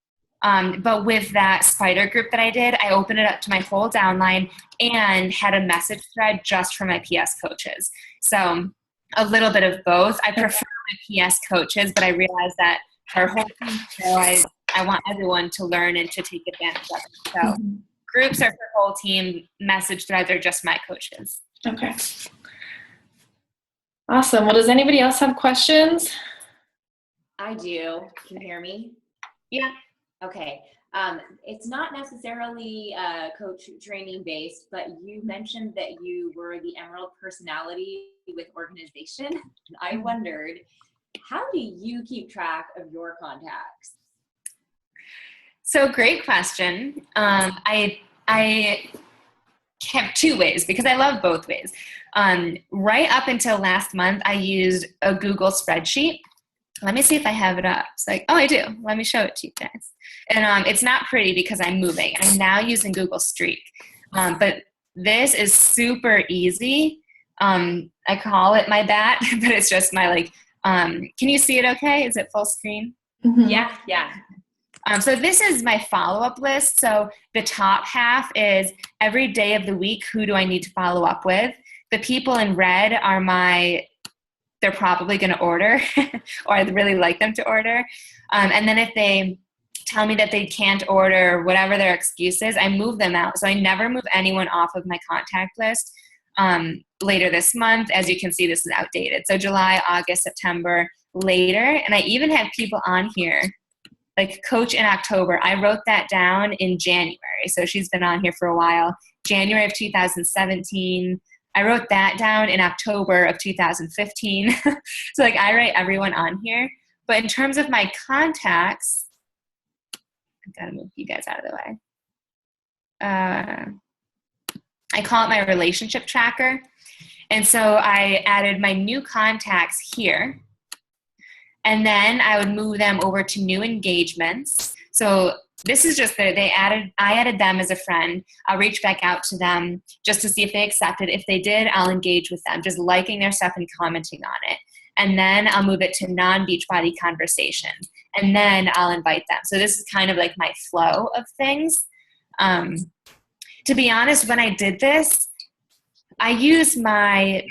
But with that spider group that I did, I opened it up to my whole downline and had a message thread just for my PS coaches. So a little bit of both. I prefer my PS coaches, but I realized that our whole team, so I want everyone to learn and to take advantage of it. So groups are for the whole team. Message threads are just my coaches. Okay. Awesome. Well, does anybody else have questions? I do. Can you hear me? Yeah. Okay. It's not necessarily coach training based, but you mentioned that you were the Emerald personality with organization. And I wondered, how do you keep track of your contacts? So great question. I kept 2 ways because I love both ways. Right up until last month, I used a Google spreadsheet. Let me see if I have it up. It's like, oh, I do. Let me show it to you guys. And it's not pretty because I'm moving. I'm now using Google Streak. But this is super easy. I call it my bat, but it's just my like, can you see it okay? Is it full screen? Mm-hmm. Yeah. So this is my follow-up list. So the top half is every day of the week, who do I need to follow up with? The people in red are they're probably going to order or I'd really like them to order. And then if they tell me that they can't order, whatever their excuse is, I move them out. So I never move anyone off of my contact list. Later this month, as you can see, this is outdated. So July, August, September, later. And I even have people on here, like Coach in October. I wrote that down in January. So she's been on here for a while. January of 2017. I wrote that down in October of 2015. So like I write everyone on here. But in terms of my contacts, I've got to move you guys out of the way. I call it my relationship tracker. And so I added my new contacts here. And then I would move them over to new engagements. So this is just I added them as a friend. I'll reach back out to them just to see if they accepted. If they did, I'll engage with them, just liking their stuff and commenting on it. And then I'll move it to non-Beachbody conversation. And then I'll invite them. So this is kind of like my flow of things. To be honest, when I did this, I used my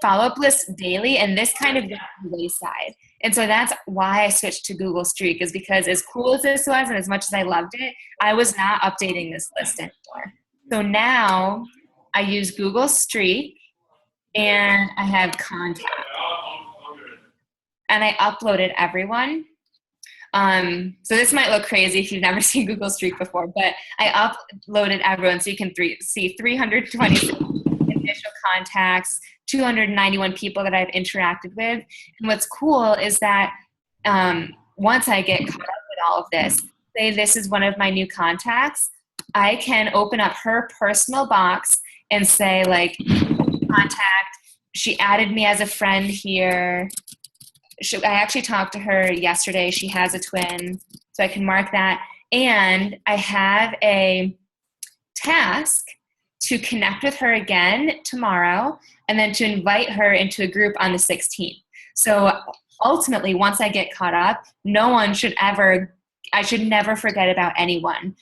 follow-up list daily, and this kind of got to the wayside. And so that's why I switched to Google Streak, is because as cool as this was and as much as I loved it, I was not updating this list anymore. So now I use Google Streak and I have contact. And I uploaded everyone. So this might look crazy if you've never seen Google Streak before, but I uploaded everyone so you can see 320 initial contacts, 291 people that I've interacted with. And what's cool is that once I get caught up with all of this, say this is one of my new contacts, I can open up her personal box and say like, contact, she added me as a friend here. I actually talked to her yesterday. She has a twin, so I can mark that. And I have a task to connect with her again tomorrow and then to invite her into a group on the 16th. So ultimately, once I get caught up, I should never forget about anyone.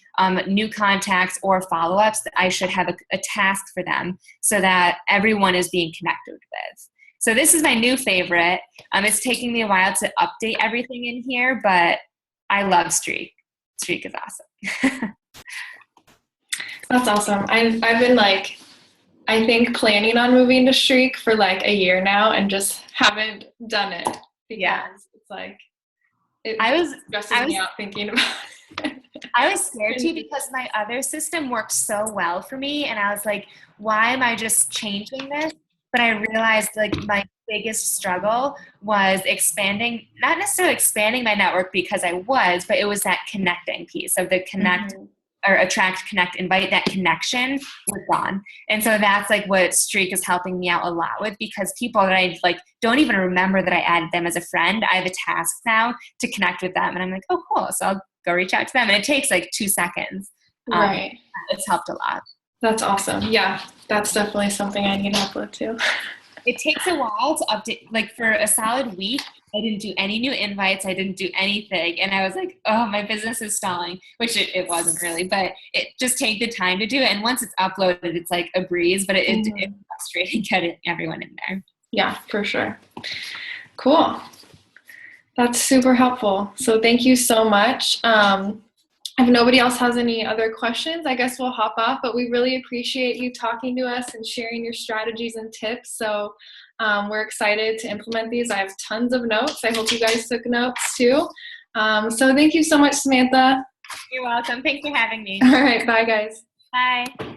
New contacts or follow-ups, I should have a task for them so that everyone is being connected with. So this is my new favorite. It's taking me a while to update everything in here, but I love Streak. Streak is awesome. That's awesome. I've been like, I think planning on moving to Streak for like a year now and just haven't done it because it's like, it stresses me out thinking about it. I was scared too because my other system worked so well for me, and I was like, why am I just changing this? But I realized like my biggest struggle was expanding, not necessarily expanding my network because I was, but it was that connecting piece of the connect or attract, connect, invite. That connection was gone. And so that's like what Streak is helping me out a lot with, because people that I like don't even remember that I added them as a friend, I have a task now to connect with them. And I'm like, oh, cool. So I'll go reach out to them. And it takes like 2 seconds. Right. It's helped a lot. That's awesome. Yeah, that's definitely something I need help with too. It takes a while to update. Like for a solid week, I didn't do any new invites. I didn't do anything. And I was like, oh, my business is stalling, which it wasn't really, but it just takes the time to do it. And once it's uploaded, it's like a breeze, but it's frustrating getting everyone in there. Yeah, for sure. Cool. That's super helpful. So thank you so much. If nobody else has any other questions, I guess we'll hop off, but we really appreciate you talking to us and sharing your strategies and tips. So we're excited to implement these. I have tons of notes. I hope you guys took notes too. So thank you so much, Samantha. You're welcome. Thanks for having me. All right. Bye, guys. Bye.